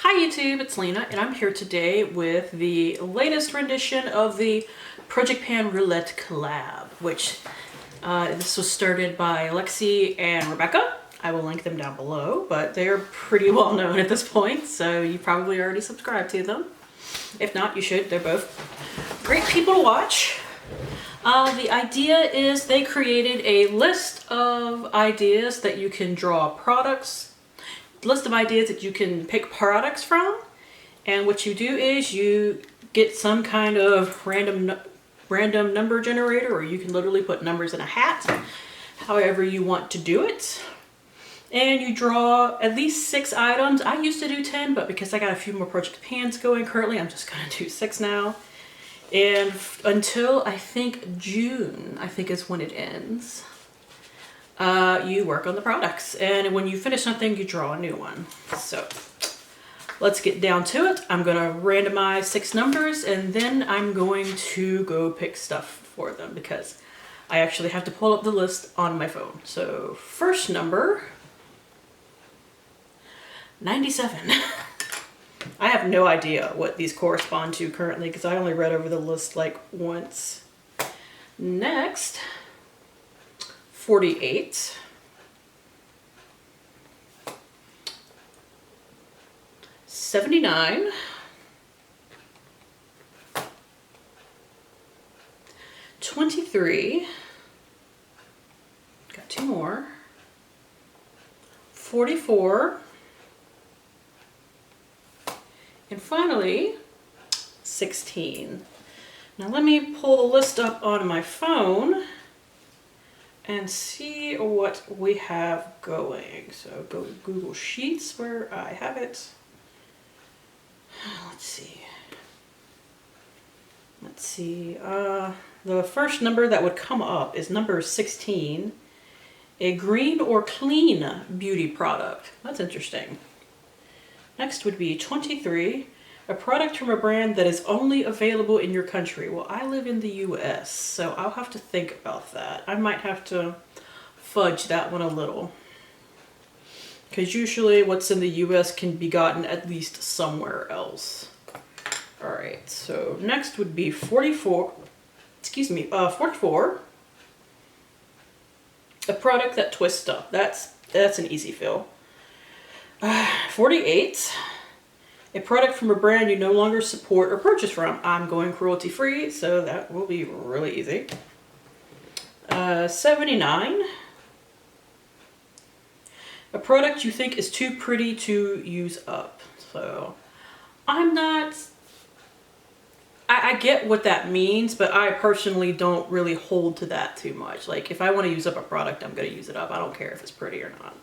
Hi YouTube, it's Lena, and I'm here today with the latest rendition of the Project Pan Roulette collab, which this was started by Lexi and Rebecca. I will link them down below, but they're pretty well known at this point, so you probably already subscribed to them. If not, you should. They're both great people to watch. The idea is they created a list of ideas that you can draw products, list of ideas that you can pick products from, and what you do is you get some kind of random number generator, or you can literally put numbers in a hat, however you want to do it. And you draw at least 6 items. I used to do 10, but because I got a few more Project Pans going currently, I'm just gonna do 6 now. And until I think June, I think is when it ends, you work on the products. And when you finish something, you draw a new one. So let's get down to it. I'm gonna randomize 6 numbers, and then I'm going to go pick stuff for them because I actually have to pull up the list on my phone. So first number, 97. I have no idea what these correspond to currently because I only read over the list like once. Next, 48. $79. 23. Got 2 more. 44. And finally, 16. Now let me pull the list up on my phone and see what we have going. So go to Google Sheets where I have it. Let's see. The first number that would come up is number 16. A green or clean beauty product. That's interesting. Next would be 23, a product from a brand that is only available in your country. Well, I live in the US, so I'll have to think about that. I might have to fudge that one a little, because usually what's in the US can be gotten at least somewhere else. All right, so next would be 44, 44, a product that twists up. That's an easy fill. 48, a product from a brand you no longer support or purchase from. I'm going cruelty free, so that will be really easy. 79, a product you think is too pretty to use up. So I get what that means, but I personally don't really hold to that too much. Like if I want to use up a product, I'm going to use it up. I don't care if it's pretty or not.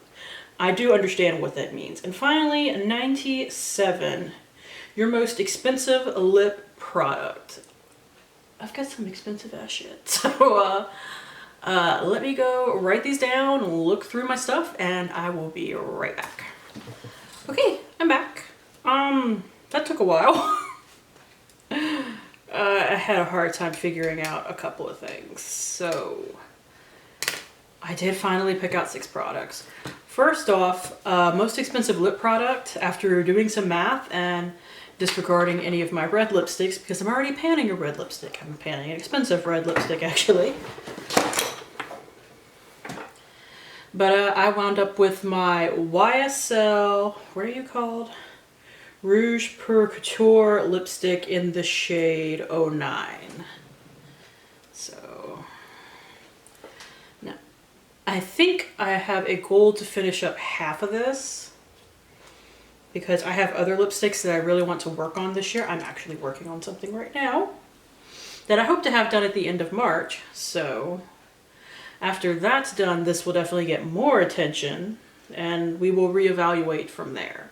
I do understand what that means. And finally, 97, your most expensive lip product. I've got some expensive ass shit. So let me go write these down, look through my stuff, and I will be right back. Okay, I'm back. That took a while. I had a hard time figuring out a couple of things. So I did finally pick out 6 products. First off, most expensive lip product, after doing some math and disregarding any of my red lipsticks, because I'm already panning a red lipstick. I'm panning an expensive red lipstick, actually. But I wound up with my YSL, what are you called? Rouge Pour Couture lipstick in the shade 09. So now I think I have a goal to finish up half of this because I have other lipsticks that I really want to work on this year. I'm actually working on something right now that I hope to have done at the end of March. So after that's done, this will definitely get more attention and we will reevaluate from there.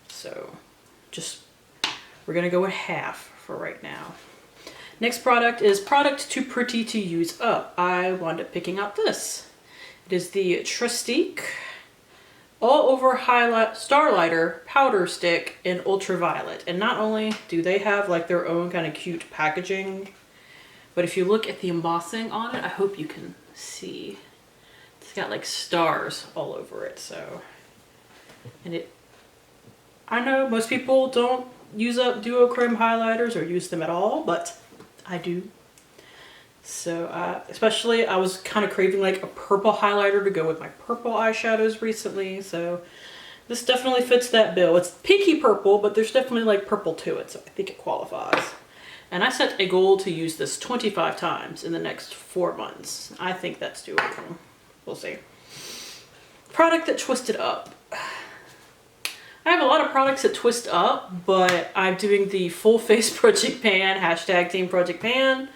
So we're gonna go with half for right now. Next product is product too pretty to use up. I wound up picking out this. It is the Trestique All Over Highlight Starlighter Powder Stick in Ultraviolet. And not only do they have like their own kind of cute packaging, but if you look at the embossing on it, I hope you can see. It's got like stars all over it, so. And I know most people don't use up duochrome highlighters or use them at all, but I do. So especially I was kind of craving like a purple highlighter to go with my purple eyeshadows recently, so this definitely fits that bill. It's pinky purple, but there's definitely like purple to it, so I think it qualifies. And I set a goal to use this 25 times in the next 4 months. I think that's doable. We'll see. Product that twisted up. I have a lot of products that twist up, but I'm doing the full face project pan, hashtag team project pan.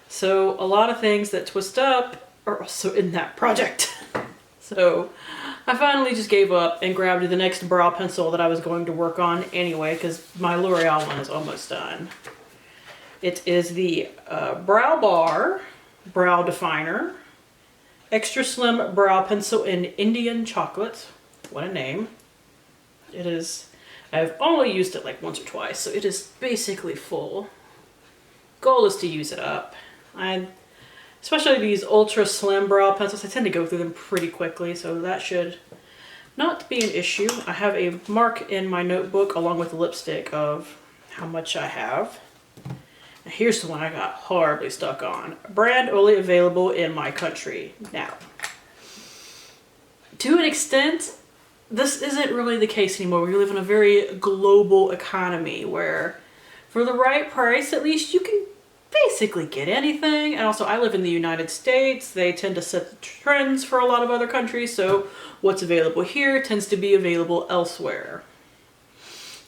So a lot of things that twist up are also in that project. So I finally just gave up and grabbed the next brow pencil that I was going to work on anyway, because my L'Oreal one is almost done. It is the Brow Bar Brow Definer Extra Slim Brow Pencil in Indian Chocolate. What a name. It is, I've only used it like once or twice, so it is basically full. Goal is to use it up. Especially these ultra slim brow pencils, I tend to go through them pretty quickly, so that should not be an issue. I have a mark in my notebook along with the lipstick of how much I have. And here's the one I got horribly stuck on. Brand only available in my country. Now, to an extent, this isn't really the case anymore. We live in a very global economy where for the right price, at least, you can basically get anything. And also, I live in the United States. They tend to set the trends for a lot of other countries, so what's available here tends to be available elsewhere.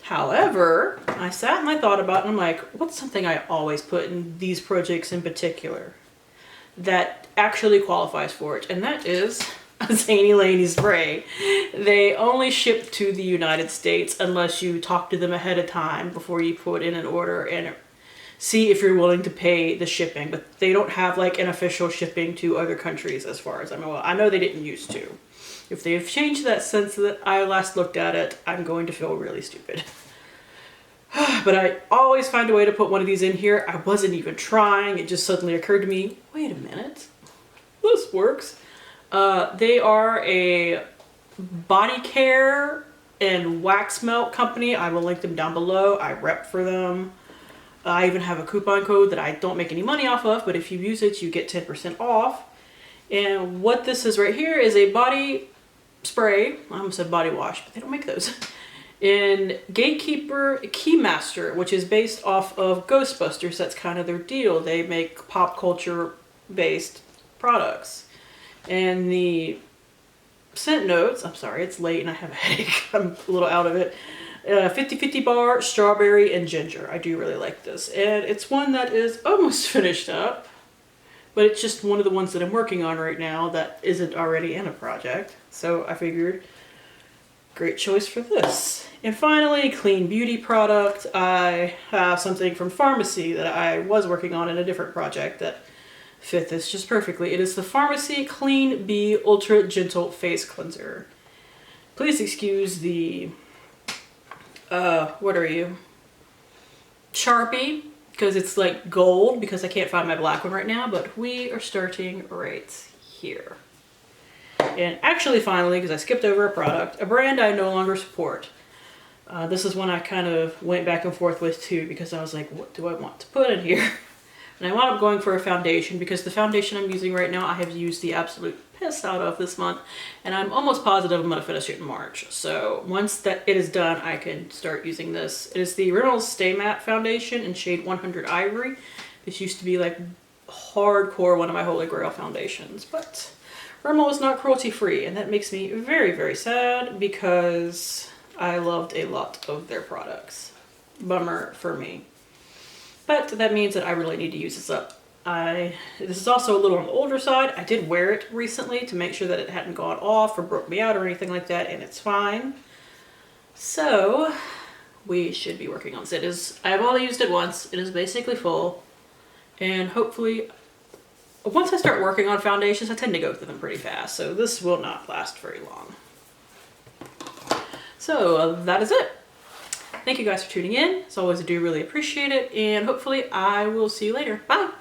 However, I sat and I thought about it, and I'm like, what's something I always put in these projects in particular that actually qualifies for it? And that is a Zany Laney spray. They only ship to the United States unless you talk to them ahead of time before you put in an order and see if you're willing to pay the shipping, but they don't have like an official shipping to other countries as far as I know. Well, I know they didn't used to. If they've changed that since that I last looked at it, I'm going to feel really stupid. But I always find a way to put one of these in here. I wasn't even trying. It just suddenly occurred to me, wait a minute, this works. They are a body care and wax melt company. I will link them down below. I rep for them. I even have a coupon code that I don't make any money off of, but if you use it, you get 10% off. And what this is right here is a body spray. I almost said body wash, but they don't make those. In Gatekeeper Keymaster, which is based off of Ghostbusters. That's kind of their deal. They make pop culture based products. And the scent notes, I'm sorry, it's late and I have a headache. I'm a little out of it. 50-50 bar, strawberry, and ginger. I do really like this. And it's one that is almost finished up, but it's just one of the ones that I'm working on right now that isn't already in a project. So I figured, great choice for this. And finally, clean beauty product. I have something from Pharmacy that I was working on in a different project that fit this just perfectly. It is the Pharmacy Clean Bee Ultra Gentle Face Cleanser. Please excuse the what are you? Sharpie, because it's like gold, because I can't find my black one right now, but we are starting right here. And actually, finally, because I skipped over a product, a brand I no longer support. This is one I kind of went back and forth with too, because I was like, what do I want to put in here? And I wound up going for a foundation, because the foundation I'm using right now, I have used the absolute piss out of this month, and I'm almost positive I'm going to finish it in March. So once that it is done, I can start using this. It is the Reynolds Stay Matte Foundation in shade 100 Ivory. This used to be like hardcore one of my holy grail foundations, but Rimmel is not cruelty free, and that makes me very, very sad because I loved a lot of their products. Bummer for me. But that means that I really need to use this up. This is also a little on the older side. I did wear it recently to make sure that it hadn't gone off or broke me out or anything like that, and it's fine. So we should be working on this. I have only used it once. It is basically full, and hopefully once I start working on foundations, I tend to go through them pretty fast, so this will not last very long. So that is it. Thank you guys for tuning in. As always, I do really appreciate it, and hopefully I will see you later. Bye!